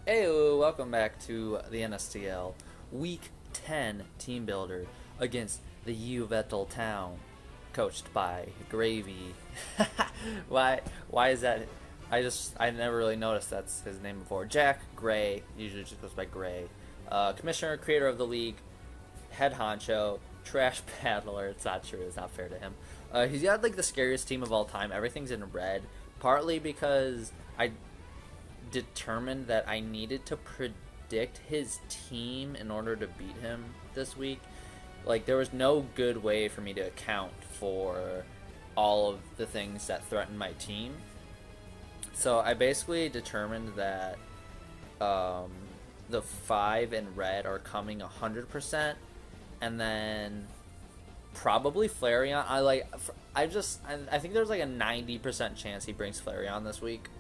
Hey, welcome back to the NSTL Week 10 Team Builder against the Yeoveltal town, coached by Gravy. Why is that? I never really noticed that's his name before. Jack Gray, usually just goes by Gray. Commissioner, creator of the league, head honcho, trash paddler. It's not true. It's not fair to him. He's got like the scariest team of all time. Everything's in red, partly because I determined that I needed to predict his team in order to beat him this week. Like, there was no good way for me to account for all of the things that threaten my team. So I basically determined that the 5 in red are coming 100%, and then probably Flareon. I think there's like a 90% chance he brings Flareon this week.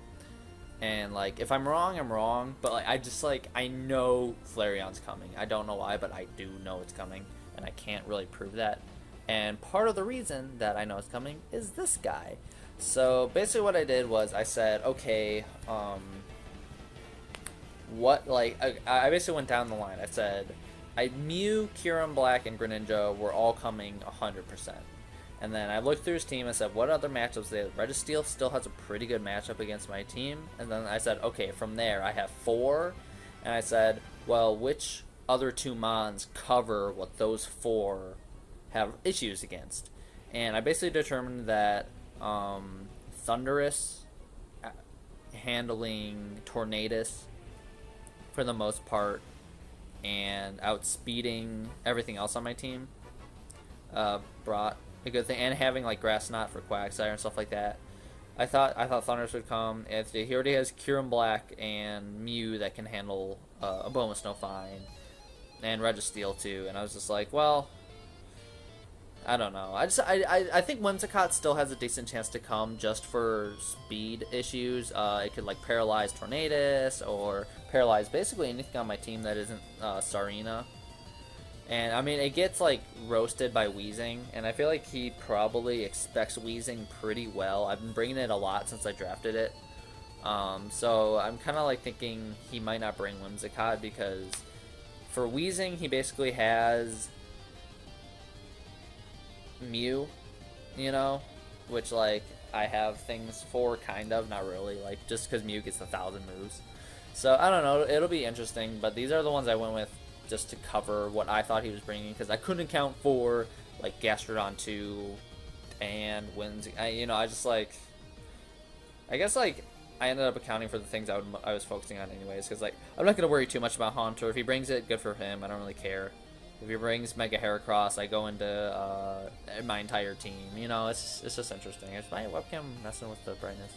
And like, if I'm wrong, I'm wrong. But like, I know Flareon's coming. I don't know why, but I do know it's coming, and I can't really prove that. And part of the reason that I know it's coming is this guy. So basically, what I did was I said, okay, I basically went down the line. I said, Mew, Kyurem Black, and Greninja were all coming 100%. And then I looked through his team and said, what other matchups they have? Registeel still has a pretty good matchup against my team. And then I said, okay, from there I have 4. And I said, well, which other 2 Mons cover what those 4 have issues against? And I basically determined that Thundurus handling Tornadus for the most part and outspeeding everything else on my team brought a good thing, and having like Grass Knot for Quagsire and stuff like that. I thought Thundurus would come. He already has Kyurem Black and Mew that can handle Abomasnow fine, and Registeel too. And I was just like, well, I don't know. I think Whimsicott still has a decent chance to come just for speed issues. It could like paralyze Tornadus or paralyze basically anything on my team that isn't Sarina. And I mean, it gets like roasted by Weezing, and I feel like he probably expects Weezing pretty well. I've been bringing it a lot since I drafted it. So I'm kind of like thinking he might not bring Whimsicott, because for Weezing, he basically has Mew, you know, which like I have things for, kind of, not really, like just because Mew gets 1,000 moves. So I don't know, it'll be interesting, but these are the ones I went with just to cover what I thought he was bringing, because I couldn't account for like Gastrodon 2 and Winds. I guess like I ended up accounting for the things I was focusing on anyways, because like I'm not gonna worry too much about Haunter. If he brings it, good for him. I don't really care. If he brings Mega Heracross, I go into my entire team. You know, it's just interesting. It's my webcam messing with the brightness.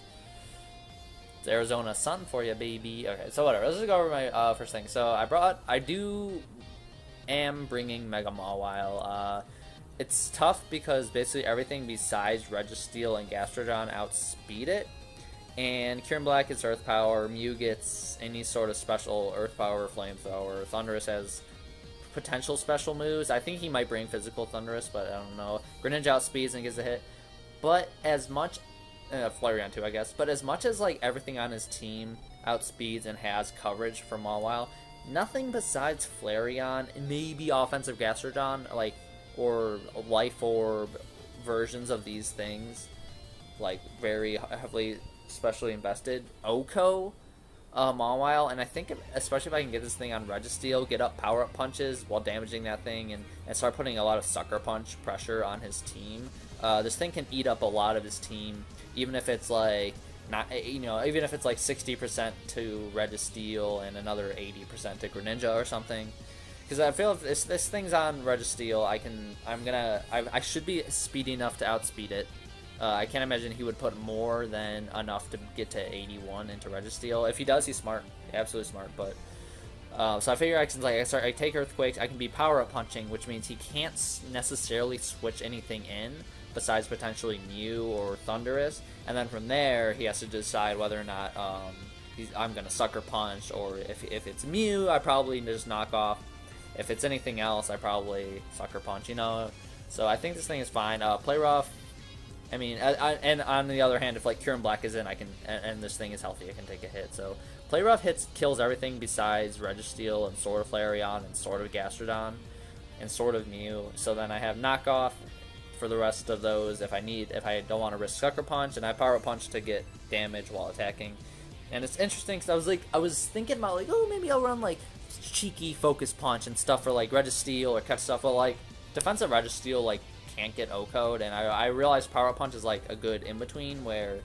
It's Arizona sun for you, baby. Okay, so whatever. Let's just go over my first thing. So I am bringing Mega Mawile. It's tough because basically everything besides Registeel and Gastrodon outspeed it. And Kyurem Black gets Earth Power. Mew gets any sort of special Earth Power, Flamethrower. Thundurus has potential special moves. I think he might bring Physical Thundurus, but I don't know. Greninja outspeeds and gets a hit. But as much Flareon too, I guess. But as much as like everything on his team outspeeds and has coverage for Mawile, nothing besides Flareon, maybe offensive Gastrodon, like, or Life Orb versions of these things, like very heavily specially invested. Oko, Mawile, and I think especially if I can get this thing on Registeel, get up power up punches while damaging that thing, and start putting a lot of Sucker Punch pressure on his team. This thing can eat up a lot of his team, even if it's like even if it's like 60% to Registeel and another 80% to Greninja or something. Because I feel if this thing's on Registeel, I should be speedy enough to outspeed it. I can't imagine he would put more than enough to get to 81 into Registeel. If he does, he's smart, absolutely smart. But so I figure I take Earthquakes. I can be power up punching, which means he can't necessarily switch anything in besides potentially Mew or Thundurus, and then from there he has to decide whether or not I'm gonna Sucker Punch, or if it's Mew, I probably just knock off. If it's anything else, I probably Sucker Punch, you know. So I think this thing is fine. Play Rough I mean, and on the other hand, if like Kieran Black is in, I can, and this thing is healthy, I can take a hit. So Play Rough kills everything besides Registeel and Sword of Flareon and Sword of Gastrodon and Sword of Mew. So then I have knockoff for the rest of those if I don't want to risk Sucker Punch, and I Power Up Punch to get damage while attacking. And it's interesting because I was thinking about like, oh, maybe I'll run like cheeky Focus Punch and stuff for like Registeel or catch stuff, but like defensive Registeel like can't get O-code, and I realized Power Up Punch is like a good in between where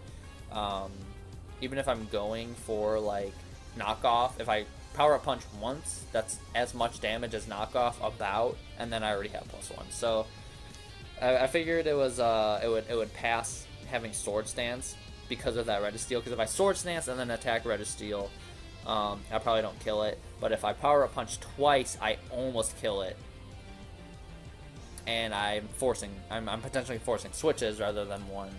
even if I'm going for like knockoff, if I Power Up Punch once, that's as much damage as knockoff about, and then I already have +1. So I figured it was it would pass having Sword Stance because of that Registeel, because if I Sword Stance and then attack Registeel, I probably don't kill it, but if I Power Up Punch twice, I almost kill it, and I'm potentially forcing switches rather than one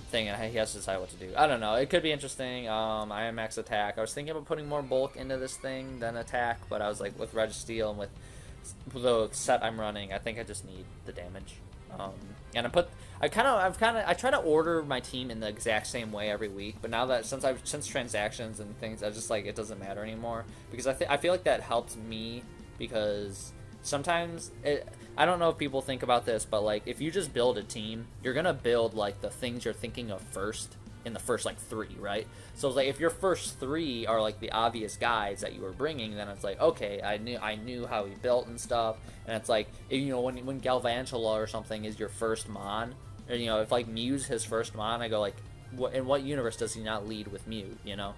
thing, and he has to decide what to do. I don't know, it could be interesting. I am max attack. I was thinking about putting more bulk into this thing than attack, but I was like, with Registeel and with the set I'm running, I think I just need the damage. And I try to order my team in the exact same way every week, but now that since transactions and things, I just like, it doesn't matter anymore, because I feel like that helps me, because sometimes I don't know if people think about this, but like if you just build a team, you're gonna build like the things you're thinking of first in the first like 3, right? So it's like if your first 3 are like the obvious guys that you were bringing, then it's like, okay, I knew how he built and stuff, and it's like, you know, when Galvantula or something is your first Mon, or, you know, if like Mew's his first Mon, I go like, in what universe does he not lead with Mew, you know?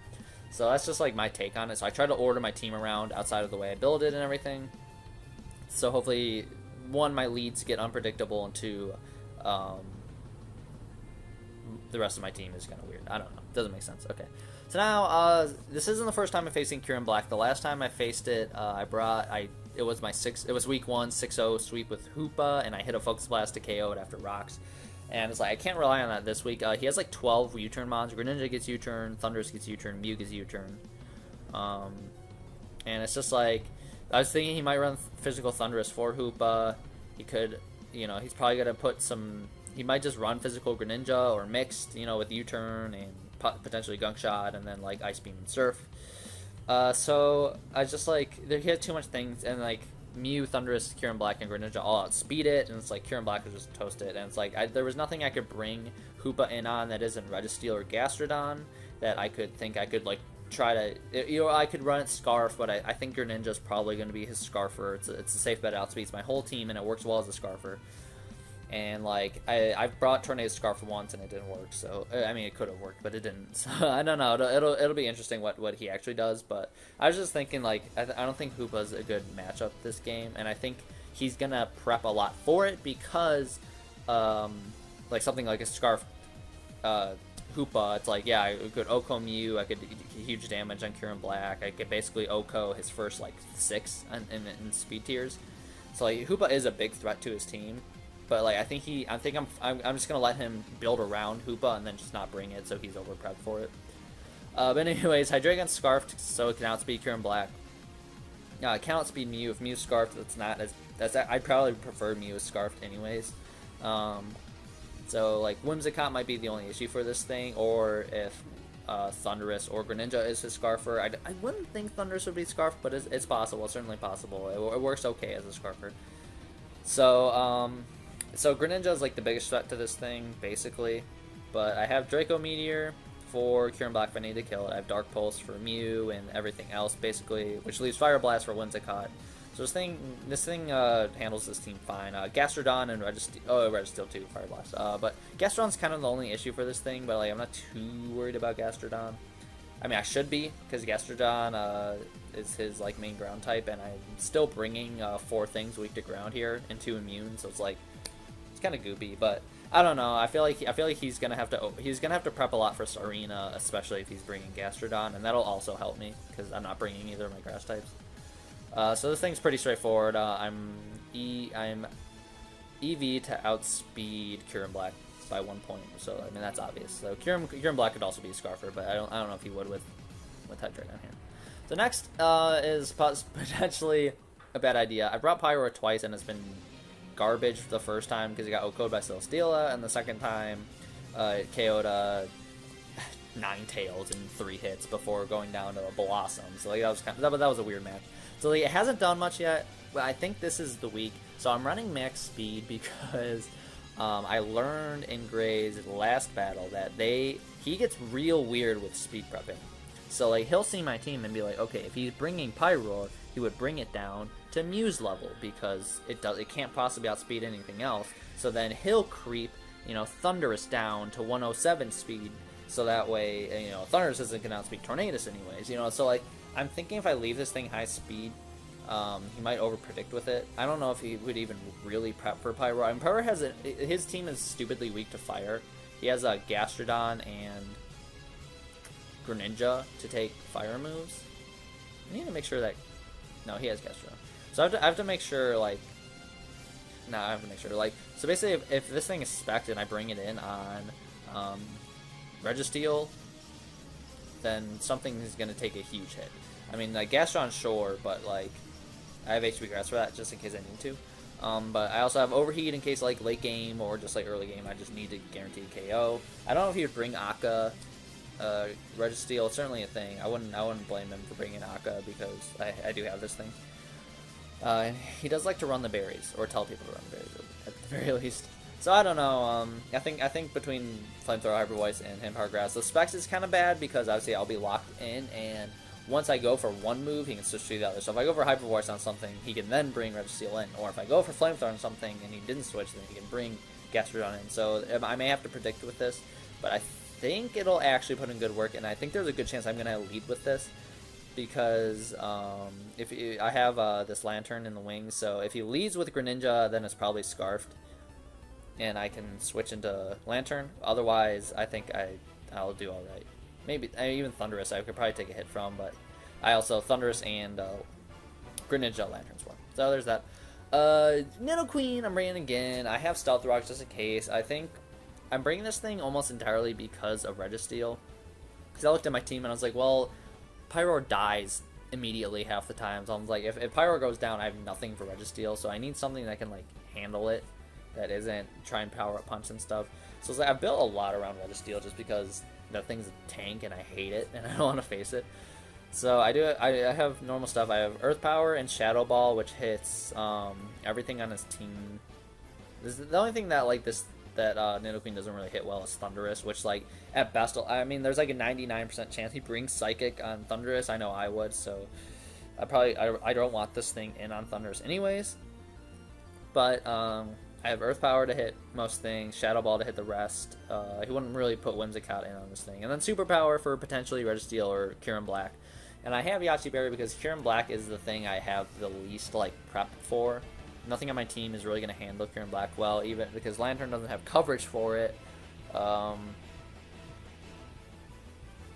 So that's just like my take on it. So I try to order my team around outside of the way I build it and everything. So hopefully, 1, my leads get unpredictable, and 2, the rest of my team is kind of weird. I don't know. Doesn't make sense. Okay. So now, this isn't the first time I'm facing Kieran Black. The last time I faced it, it was week 1, 6-0 sweep with Hoopa, and I hit a Focus Blast to KO it after Rocks. And it's like, I can't rely on that this week. He has like 12 U-turn mons. Greninja gets U-turn, Thundurus gets U-turn, Mew gets U-turn. And it's just like, I was thinking he might run Physical Thundurus for Hoopa. He could, you know, he's probably going to put some, he might just run Physical Greninja or mixed, you know, with U-turn and potentially Gunk Shot and then like Ice Beam and Surf. So I just like, he had too much things, and like Mew, Thundurus, Kieran Black, and Greninja all outspeed it, and it's like Kieran Black would just toast it, and it's like there was nothing I could bring Hoopa in on that isn't Registeel or Gastrodon that I could like try to, you know, I could run it Scarf, but I think Greninja's probably going to be his Scarfer. It's a safe bet, outspeeds my whole team, and it works well as a Scarfer. And like I've brought Tornado Scarf once and it didn't work, so I mean it could have worked, but it didn't. So I don't know. It'll be interesting what he actually does. But I was just thinking, like, I don't think Hoopa's a good matchup this game, and I think he's gonna prep a lot for it because like something like a Scarf Hoopa, it's like, yeah, I could Oko Mew, I could huge damage on Kieran Black, I could basically Oko his first like 6 in speed tiers. So like Hoopa is a big threat to his team. But like I think I'm just gonna let him build around Hoopa and then just not bring it, so he's over prepped for it. But anyways, Hydreigon's Scarfed, so it can outspeed Kieran Black. It can outspeed Mew. If Mew's Scarfed, I'd probably prefer Mew as Scarfed anyways. So like Whimsicott might be the only issue for this thing, or if Thundurus or Greninja is his Scarfer. I wouldn't think Thundurus would be Scarfed, but it's possible. It's certainly possible. It works okay as a Scarfer. So Greninja is like the biggest threat to this thing, basically. But I have Draco Meteor for Kieran Black if I need to kill it. I have Dark Pulse for Mew and everything else, basically, which leaves Fire Blast for Whimsicott. So this thing handles this team fine. Gastrodon and Registeel too, Fire Blast. But Gastrodon's kind of the only issue for this thing, but like I'm not too worried about Gastrodon. I mean, I should be, because Gastrodon is his like main ground type, and I'm still bringing 4 things weak to ground here and 2 immune, so it's like it's kind of goopy. But I don't know. I feel like he's gonna have to prep a lot for Arena, especially if he's bringing Gastrodon, and that'll also help me because I'm not bringing either of my grass types. So this thing's pretty straightforward. I'm EV to outspeed Kieran Black by 1 point, so I mean that's obvious. So Kieran Black could also be a Scarfer, but I don't know if he would with Hydreigon here. So next is potentially a bad idea. I brought Pyro twice and it's been garbage the first time because he got OHKO'd by Celesteela, and the second time it KO'd Ninetales in 3 hits before going down to a Blossom. So like, that was that was a weird match. So like, it hasn't done much yet, but I think this is the week. So I'm running max speed because I learned in Gray's last battle that he gets real weird with speed prepping. So like, he'll see my team and be like, okay, if he's bringing Pyroar, he would bring it down to Muse level because it can't possibly outspeed anything else. So then he'll creep, Thundurus down to 107 speed, so that way, Thundurus isn't gonna outspeed Tornadus anyways. So like, I'm thinking if I leave this thing high speed, he might overpredict with it. I don't know if he would even really prep for Pyroar. I mean, Pyroar has his team is stupidly weak to fire. He has a Gastrodon and Greninja to take fire moves. I need to make sure that... No, he has Gastrodon. So I have to make sure, like... No, I have to make sure, like... So basically, if this thing is spec'd and I bring it in on Registeel, then something is going to take a huge hit. I mean, like, Gastrodon, sure, but, like... I have HP Grass for that, just in case I need to. But I also have Overheat in case, like, late game or just, like, early game, I just need to guarantee KO. I don't know if he would bring Akka... Registeel, it's certainly a thing. I wouldn't blame him for bringing Akka because I do have this thing. And he does like to run the berries, or tell people to run the berries at the very least. So I don't know. I think between Flamethrower, Hyper Voice, and Him Power Grass, the specs is kind of bad because obviously I'll be locked in, and once I go for one move, he can switch to the other. So if I go for Hyper Voice on something, he can then bring Registeel in, or if I go for Flamethrower on something and he didn't switch, then he can bring Gastrodon in. So I may have to predict with this, but I think it'll actually put in good work, and I think there's a good chance I'm going to lead with this because I have this Lantern in the wings, so if he leads with Greninja, then it's probably Scarfed, and I can switch into Lantern. Otherwise, I think I'll do alright. Maybe even Thundurus I could probably take a hit from, but I also Thundurus and Greninja Lanterns one. So there's that. Nidoqueen, I'm bringing again. I have Stealth Rocks just in case. I think I'm bringing this thing almost entirely because of Registeel. Because I looked at my team and I was like, well, Pyroar dies immediately half the time. So I was like, if Pyroar goes down, I have nothing for Registeel. So I need something that can, like, handle it. That isn't try and power up punch and stuff. So it's like, I've built a lot around Registeel just because that thing's a tank and I hate it and I don't want to face it. So I have normal stuff. I have Earth Power and Shadow Ball, which hits everything on his team. The only thing that, like, that Nidoqueen doesn't really hit well is Thundurus, which, like, at best, I mean, there's like a 99% chance he brings Psychic on Thundurus. I know I would, so I don't want this thing in on Thundurus anyways. But I have Earth Power to hit most things, Shadow Ball to hit the rest. He wouldn't really put Whimsicott in on this thing, and then Super Power for potentially Registeel or Kyurem Black. And I have Yache Berry because Kyurem Black is the thing I have the least, like, prep for. Nothing on my team is really going to handle Kyurem Black well, even because Lantern doesn't have coverage for it. And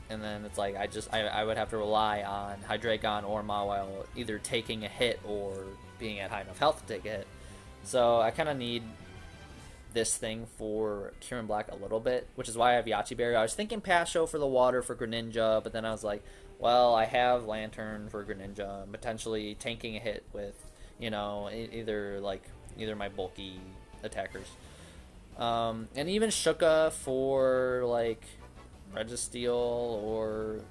then it's like I would have to rely on Hydreigon or Mawile either taking a hit or being at high enough health to take a hit. So I kind of need this thing for Kyurem Black a little bit, which is why I have Yache Berry. I was thinking Pasho for the water for Greninja, but then I was like, well, I have Lantern for Greninja, potentially tanking a hit with, either my bulky attackers. And even Shuka for, like, Registeel, or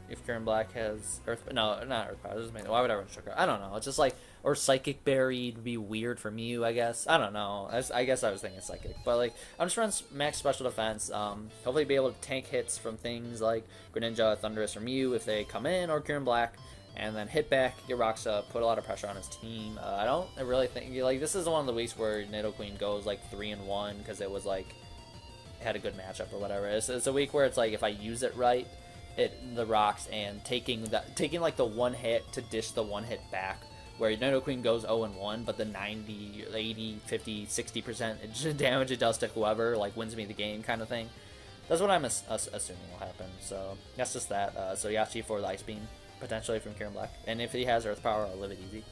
if Kyurem Black has not Earth Power. Why would I run Shuka? I don't know. It's just like, or Psychic Berry would be weird for Mew, I guess. I don't know. I guess I was thinking Psychic. But, like, I'm just running max special defense. Hopefully be able to tank hits from things like Greninja, Thundurus, or Mew if they come in, or Kyurem Black. And then hit back, get rocks up, put a lot of pressure on his team. I don't really think, like, this is one of the weeks where Nidoqueen goes, like, 3-1 because it was, like, it had a good matchup or whatever. It's a week where it's like, if I use it right, the rocks and taking like the one hit to dish the one hit back, where Nidoqueen goes 0-1, but the 90, 80, 50, 60% damage it does to whoever, like, wins me the game kind of thing. That's what I'm assuming will happen. So that's just that. So Yache for the Ice Beam, potentially from Kyurem Black. And if he has Earth Power, I'll live it easy.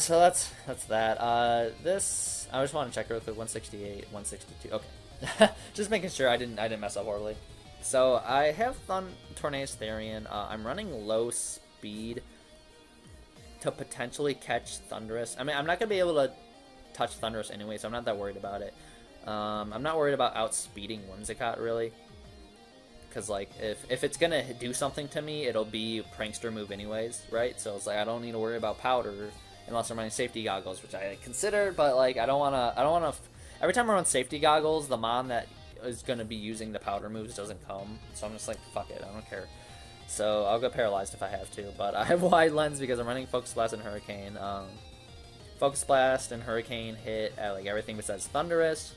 So that's that. This, I just want to check real quick, 168, 162. Okay. Just making sure I didn't mess up horribly. So I have Tornadus Therian. I'm running low speed to potentially catch Thundurus. I mean, I'm not going to be able to touch Thunderous anyway, so I'm not that worried about it. I'm not worried about outspeeding Whimsicott, really. Because, like, if it's going to do something to me, it'll be Prankster move anyways, right? So it's like, I don't need to worry about Powder unless I'm running Safety Goggles, which I consider, but, like, I don't want to... Every time I run Safety Goggles, the Mon that is going to be using the Powder moves doesn't come. So I'm just like, fuck it, I don't care. So I'll go Paralyzed if I have to, but I have Wide Lens because I'm running Focus Blast and Hurricane. Focus Blast and Hurricane hit at, like, everything besides Thunderous.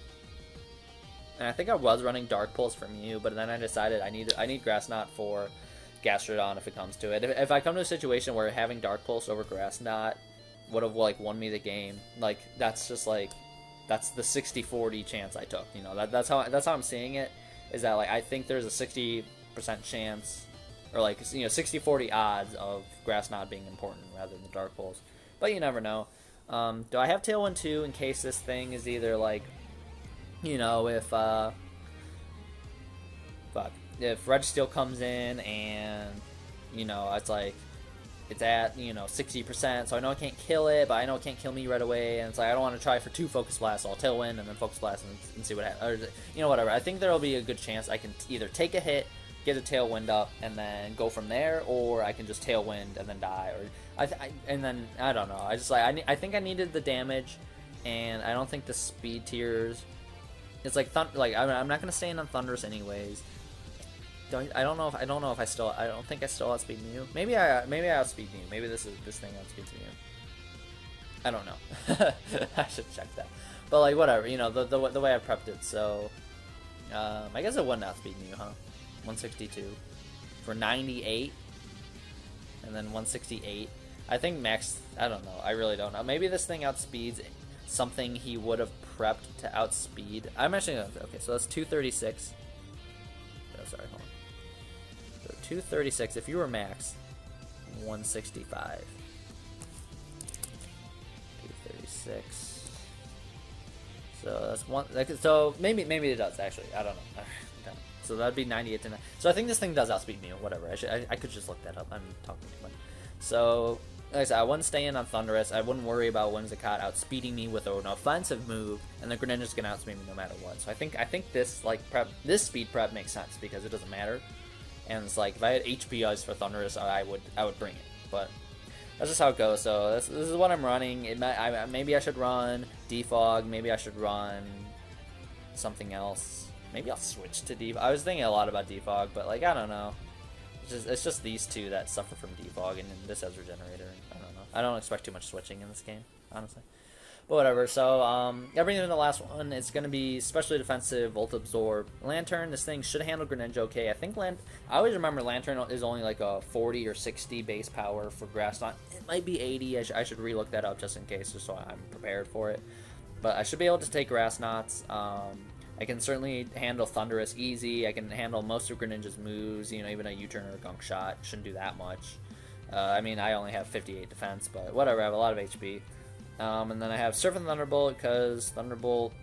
And I think I was running Dark Pulse from you, but then I decided I need Grass Knot for Gastrodon if it comes to it. If I come to a situation where having Dark Pulse over Grass Knot would have, like, won me the game, like, that's just, like, that's the 60-40 chance I took. You know, that's how I'm seeing it, is that, like, I think there's a 60% chance, or, like, you know, 60-40 odds of Grass Knot being important rather than the Dark Pulse. But you never know. Do I have Tailwind too in case this thing is either, like, you know, if Registeel comes in and, you know, it's like, it's at, you know, 60%, so I know I can't kill it, but I know it can't kill me right away, and it's like, I don't want to try for 2 Focus Blasts, so I'll Tailwind and then Focus Blast and see what happens, or, you know, whatever. I think there'll be a good chance I can either take a hit, get a Tailwind up, and then go from there, or I can just Tailwind and then die, or, and then, I don't know, I just, like, I think I needed the damage, and I don't think the speed tiers... It's like I'm not gonna stay in on Thunderous anyways. I don't think I still outspeed Mew. Maybe I outspeed Mew. Maybe this thing outspeeds Mew. I don't know. I should check that. But, like, whatever. You know, the way I prepped it. So I guess it wouldn't outspeed Mew, huh? 162 for 98, and then 168. I think max. I don't know. I really don't know. Maybe this thing outspeeds something he would have prepped to outspeed. I'm actually okay, so that's 236. Oh, sorry, hold on. So 236 if you were max, 165. 236. So that's one. So maybe it does actually. I don't know. So that'd be 98 to 9. So I think this thing does outspeed me or whatever. I could just look that up. I'm talking too much. So, like I said, I wouldn't stay in on Thunderous. I wouldn't worry about Whimsicott outspeeding me with an offensive move, and the Greninja's gonna outspeed me no matter what. So I think this, like, this speed prep makes sense because it doesn't matter. And it's like, if I had HP ice for Thunderous, I would bring it. But that's just how it goes. So this is what I'm running. Maybe I should run Defog. Maybe I should run something else. Maybe I'll switch to Defog. I was thinking a lot about Defog, but, like, I don't know. It's just these two that suffer from Defog, and then this has Regenerator. I don't know. I don't expect too much switching in this game, honestly. But whatever. So everything in the last one, it's going to be specially defensive, Volt Absorb, Lantern. This thing should handle Greninja okay. I think I always remember Lantern is only like a 40 or 60 base power for Grass Knot. It might be 80. I should relook that up just in case, just so I'm prepared for it. But I should be able to take Grass Knots. I can certainly handle Thunderous easy. I can handle most of Greninja's moves. You know, even a U-turn or a Gunk Shot shouldn't do that much. I mean, I only have 58 defense, but whatever. I have a lot of HP. And then I have Surf and Thunderbolt because Thunderbolt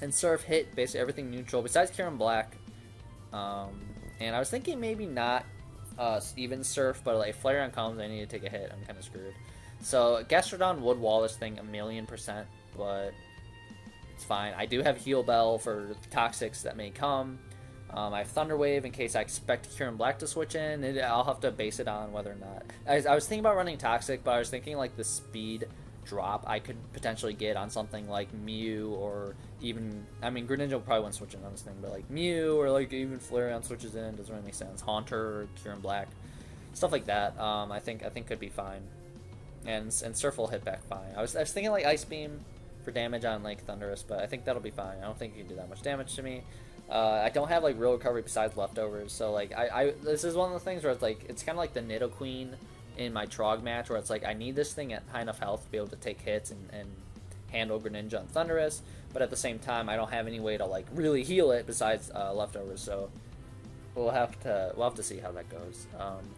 and Surf hit basically everything neutral besides Kieran Black. And I was thinking maybe not even Surf, but like Flareon comes, I need to take a hit. I'm kind of screwed. So Gastrodon would wall this thing 1,000,000%, but it's fine. I do have Heal Bell for Toxics that may come. I have Thunder Wave in case I expect Kieran Black to switch in. I'll have to base it on whether or not. I was thinking about running Toxic, but I was thinking like the speed drop I could potentially get on something like Mew, or even, I mean, Greninja probably wouldn't switch in on this thing, but like Mew, or like even Flareon switches in, doesn't really make sense. Haunter or Kieran Black, stuff like that. I think could be fine, and Surf will hit back fine. I was thinking like Ice Beam for damage on like Thunderous, but I think that'll be fine. I don't think you can do that much damage to me. I don't have like real recovery besides leftovers, so like this is one of the things where it's like, it's kind of like the Nidoqueen in my Trog match, where it's like I need this thing at high enough health to be able to take hits and handle Greninja and Thunderous, but at the same time I don't have any way to like really heal it besides leftovers. So we'll have to see how that goes.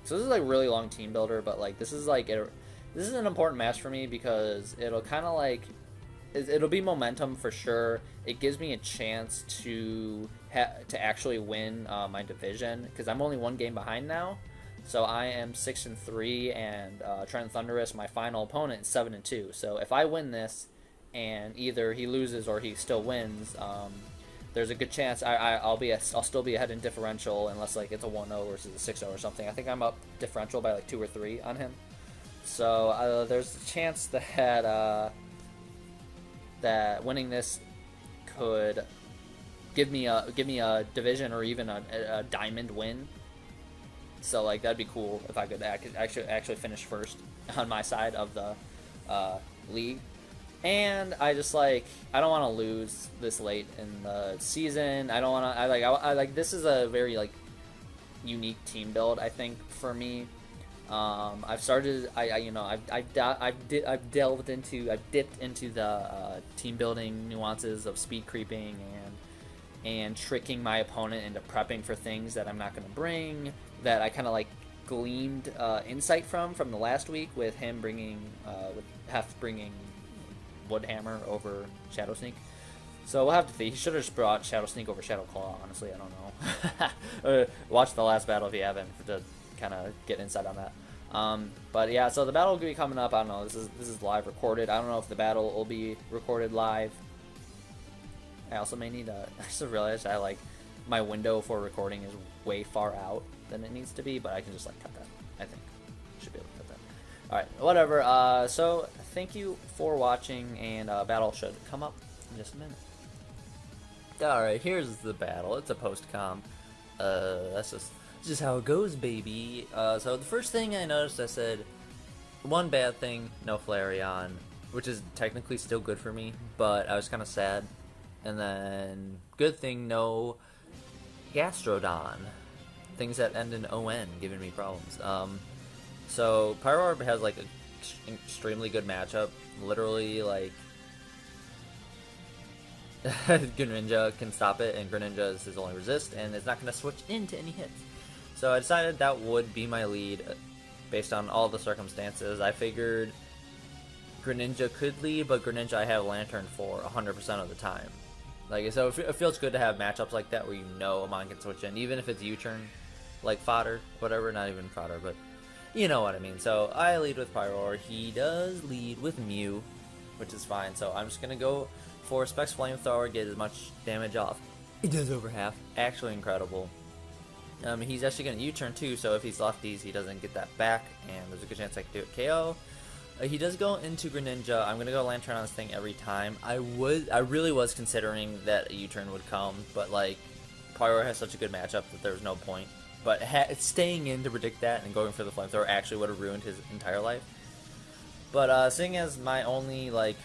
So this is like really long team builder, but like this is an important match for me because it'll kind of like it'll be momentum for sure. It gives me a chance to actually win my division because I'm only one game behind now. So I am 6-3, and Trent Thunderous, my final opponent, is 7-2. So if I win this, and either he loses or he still wins, there's a good chance I'll still be ahead in differential unless like it's a 1-0 versus a 6-0 or something. I think I'm up differential by like 2 or 3 on him. So there's a chance that that winning this could give me a division or even a diamond win. So like that'd be cool if I could actually finish first on my side of the league. And I just like I don't want to lose this late in the season. I don't want to. I like this is a very like unique team build. I think for me, I've started. I've dipped into the team building nuances of speed creeping and tricking my opponent into prepping for things that I'm not going to bring. That I kind of like gleaned insight from the last week with him bringing Woodhammer over Shadow Sneak. So we'll have to see. He should have just brought Shadow Sneak over Shadow Claw, honestly. I don't know. Watch the last battle if you haven't to kind of get insight on that. But yeah, so the battle will be coming up. I don't know. This is live recorded. I don't know if the battle will be recorded live. I also may need to. I just realized my window for recording is way far out than it needs to be, but I can just like cut that. I think should be able to cut that. All right, whatever. So thank you for watching, and battle should come up in just a minute. All right, here's the battle. It's a post-com. That's just how it goes, baby. So the first thing I noticed, I said, one bad thing, no Flareon, which is technically still good for me, but I was kind of sad. And then good thing, no Gastrodon. Things that end in ON giving me problems. So Pyroorb has like an extremely good matchup. Literally, like Greninja can stop it, and Greninja is his only resist, and it's not going to switch into any hits. So I decided that would be my lead based on all the circumstances. I figured Greninja could lead, but Greninja I have Lantern for 100% of the time. Like, so it feels good to have matchups like that where you know Amon can switch in, even if it's U-turn, like fodder, whatever, not even fodder, but you know what I mean. So I lead with Pyroar. He does lead with Mew, which is fine. So I'm just going to go for Specs Flamethrower, get as much damage off. He does over half. Actually incredible. He's actually going to U-turn too, so if he's lefties, he doesn't get that back, and there's a good chance I can do it KO. He does go into Greninja. I'm going to go Lantern on this thing every time. I really was considering that a U-turn would come, but like, Pyro has such a good matchup that there was no point. But staying in to predict that and going for the Flamethrower actually would have ruined his entire life. But seeing as my only like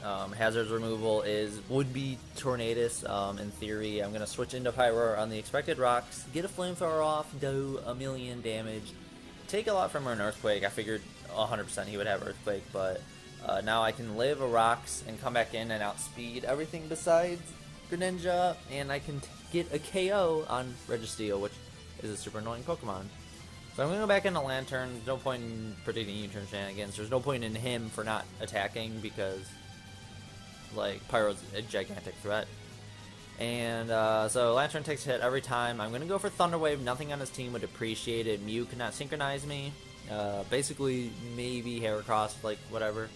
hazards removal would be Tornadus, in theory, I'm going to switch into Pyro on the expected rocks, get a Flamethrower off, do a million damage, take a lot from an Earthquake. I figured 100% he would have Earthquake, but now I can live a rocks and come back in and outspeed everything besides Greninja, and I can get a KO on Registeel, which is a super annoying Pokemon. So I'm going to go back into Lantern. There's no point in predicting U-turn shenanigans. There's no point in him for not attacking because, like, Pyro's a gigantic threat. And so Lantern takes a hit every time. I'm going to go for Thunder Wave. Nothing on his team would appreciate it. Mew cannot synchronize me. Basically, maybe Heracross, like, whatever.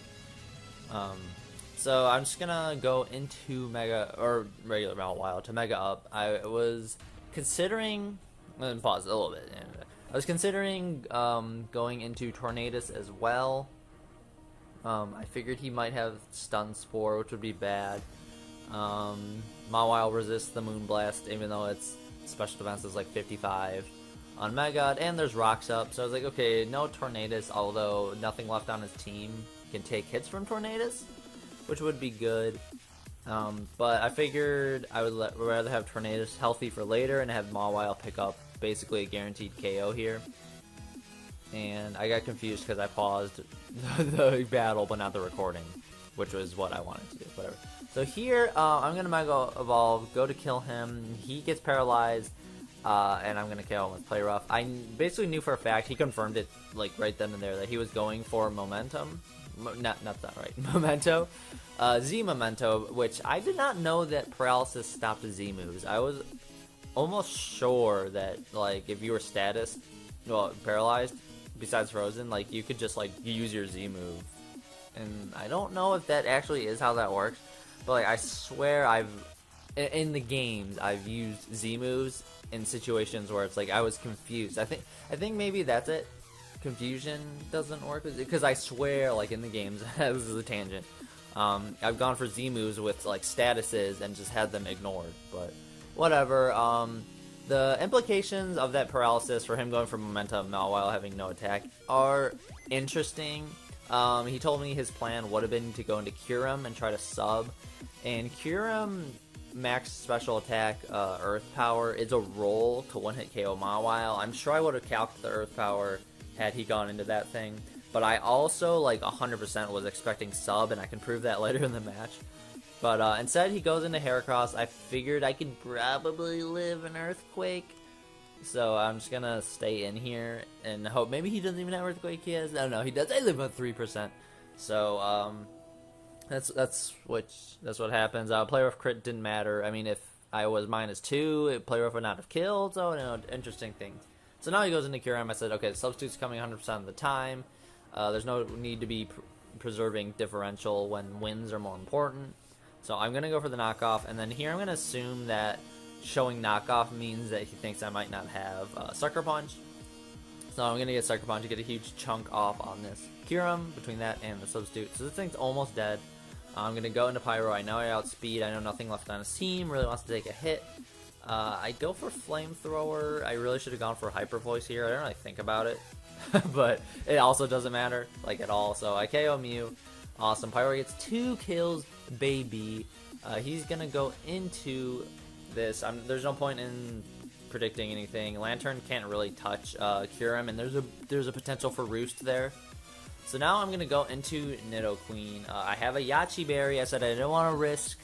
So I'm just going to go into Mega, or regular Mount to Mega Up. I was considering... Let me pause a little bit. I was considering going into Tornadus as well. I figured he might have Stun Spore, which would be bad. Mawile resists the Moonblast, even though its special defense is like 55 on Mega, and there's Rocks up. So I was like, okay, no Tornadus, although nothing left on his team can take hits from Tornadus, which would be good. But I figured I would rather have Tornadus healthy for later and have Mawile pick up basically a guaranteed KO here. And I got confused because I paused the battle but not the recording, which was what I wanted to do, whatever. So here, I'm going to Mega Evolve, go to kill him. He gets paralyzed, and I'm going to kill him with Play Rough. I basically knew for a fact, he confirmed it like right then and there, that he was going for Momentum. Not that right. Memento. Z Memento, which I did not know that Paralysis stopped the Z moves. I was almost sure that, like, if you were paralyzed, besides Frozen, like, you could just, like, use your Z move and I don't know if that actually is how that works, but like I swear in the games I've used Z moves in situations where it's like I was confused. I think maybe that's it. Confusion doesn't work because I swear, like in the games, this is a tangent. I've gone for Z moves with like statuses and just had them ignored, but whatever. The implications of that paralysis for him going for momentum while having no attack are interesting. He told me his plan would have been to go into Kyurem and try to sub, and Kyurem max special attack Earth Power is a roll to one-hit KO Mawile. I'm sure I would have calced the Earth Power had he gone into that thing, but I also like 100% was expecting sub, and I can prove that later in the match. But instead he goes into Heracross. I figured I could probably live an Earthquake, so I'm just gonna stay in here and hope maybe he doesn't even have Earthquake. He has, no, he does. I live at 3%, so that's what happens. Player of crit didn't matter. I mean, if I was -2, player of would not have killed. So interesting things. So now he goes into Kyurem. I said, okay, the substitute's coming 100% of the time. There's no need to be preserving differential when wins are more important. So I'm going to go for the knockoff, and then here I'm going to assume that showing knockoff means that he thinks I might not have Sucker Punch. So I'm going to get Sucker Punch to get a huge chunk off on this Kyurem between that and the substitute. So this thing's almost dead. I'm going to go into Pyro. I know I outspeed. I know nothing left on his team. Really wants to take a hit. I go for Flamethrower. I really should have gone for Hyper Voice here. I don't really think about it. But it also doesn't matter, like, at all. So I KO Mew. Awesome. Pyro gets 2 kills, baby. He's going to go into this. There's no point in predicting anything. Lantern can't really touch Kyurem, and there's a potential for Roost there. So now I'm going to go into Nidoqueen. I have a Yachi Berry. I said I didn't want to risk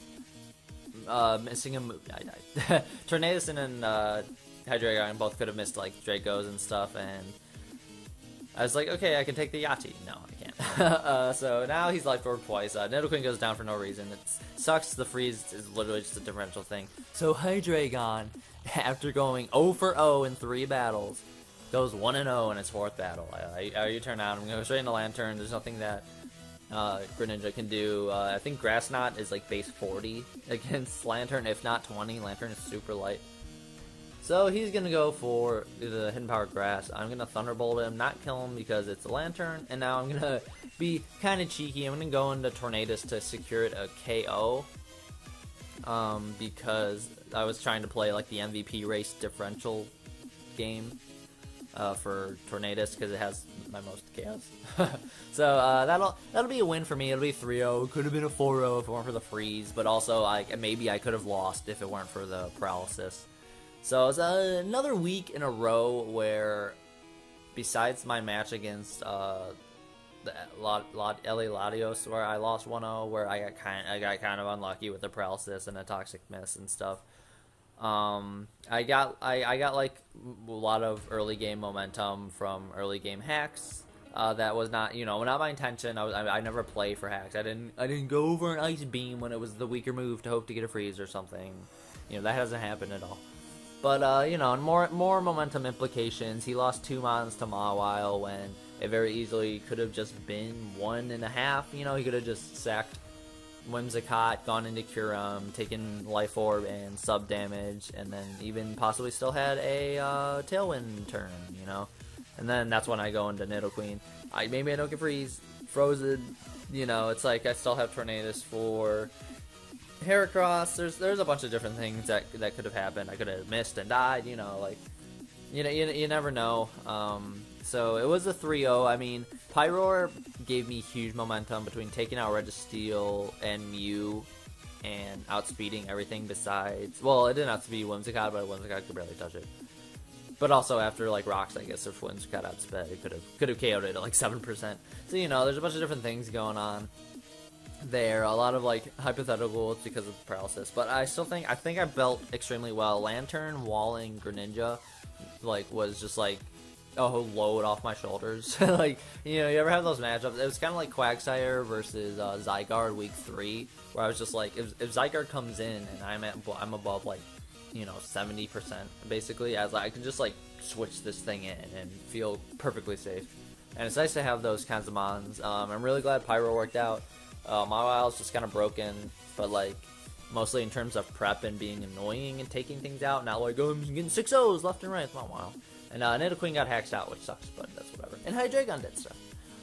missing a move. I died. Tornadus and Hydreigon both could have missed like Dracos and stuff, and I was like, okay, I can take the Yachi. No, I can't. So now he's Life Orb twice. Nidoqueen goes down for no reason. It sucks. The freeze is literally just a differential thing. So Hydreigon, after going 0 for 0 in 3 battles, goes 1-0 in its 4th battle. I turn out. I'm going to go straight into Lantern. There's nothing that Greninja can do. I think Grass Knot is like base 40 against Lantern, if not 20. Lantern is super light. So he's going to go for the Hidden Power Grass. I'm going to Thunderbolt him, not kill him because it's a Lantern. And now I'm going to be kind of cheeky. I'm going to go into Tornadus to secure it a KO. Because I was trying to play like the MVP race differential game for Tornadus because it has my most chaos. So that'll be a win for me. It'll be 3-0. Could have been a 4-0 if it weren't for the freeze, but also maybe I could have lost if it weren't for the paralysis. So it's another week in a row where, besides my match against the LA Latios, where I lost 1-0, where I got kind of unlucky with the paralysis and a toxic miss and stuff. I got like a lot of early game momentum from early game hacks. That was not my intention. I never play for hacks. I didn't go for an Ice Beam when it was the weaker move to hope to get a freeze or something. That hasn't happened at all. But more momentum implications. He lost 2 mons to Mawile when it very easily could have just been 1.5. He could have just sacked Whimsicott, gone into Kyurem, taken Life Orb and sub damage, and then even possibly still had a Tailwind turn, And then that's when I go into Nidoqueen. Maybe I don't get freeze, frozen, it's like I still have Tornadus for Heracross. There's a bunch of different things that could have happened. I could have missed and died, you never know. So it was a 3-0. I mean, Pyroar gave me huge momentum between taking out Registeel and Mew and outspeeding everything besides... Well, it didn't outspeed Whimsicott, but Whimsicott could barely touch it. But also after, like, Rocks, I guess, if Whimsicott outsped, it could have KO'd it at, like, 7%. So, there's a bunch of different things going on there. A lot of, like, hypotheticals because of paralysis. But I think I built extremely well. Lantern, Walling, Greninja, like, was just, like, load off my shoulders. Like, you ever have those matchups? It was kind of like Quagsire versus Zygarde week 3, where I was just like, if Zygarde comes in and I'm above like 70% basically, I can just like switch this thing in and feel perfectly safe. and it's nice to have those kinds of mons. I'm really glad Pyro worked out. My Wile's just kind of broken, but like mostly in terms of prep and being annoying and taking things out, not like, oh, I'm getting 6-0s left and right. It's not Wile. And Nidoqueen got hacked out, which sucks, but that's whatever. And Hydreigon did stuff.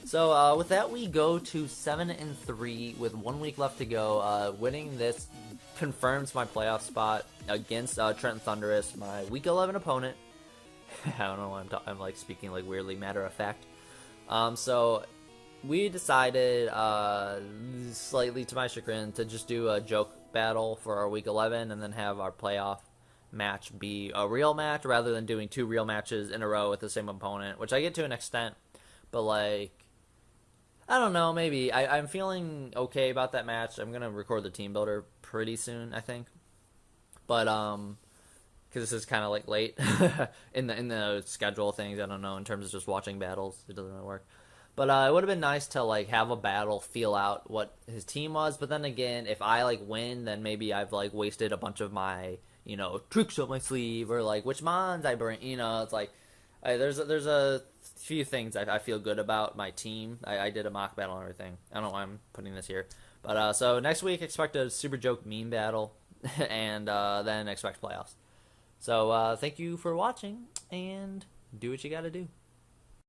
So with that, we go to 7-3 with 1 week left to go. Winning this confirms my playoff spot against Trenton Thunderous, my Week 11 opponent. I don't know why I'm like speaking like weirdly matter of fact. So we decided, slightly to my chagrin, to just do a joke battle for our Week 11 and then have our playoff match be a real match rather than doing 2 real matches in a row with the same opponent, which I get to an extent, but like, I don't know, maybe. I'm feeling okay about that match. I'm going to record the team builder pretty soon, I think. But, because this is kind of like late in the schedule of things, I don't know, in terms of just watching battles, it doesn't really work. But it would have been nice to like have a battle, feel out what his team was. But then again, if I like win, then maybe I've like wasted a bunch of my, you know, tricks up my sleeve, or like which mons I bring. You know, it's like there's a few things I feel good about my team. I did a mock battle and everything. I don't know why I'm putting this here. But so next week, expect a super joke meme battle, and then expect playoffs. So thank you for watching, and do what you got to do.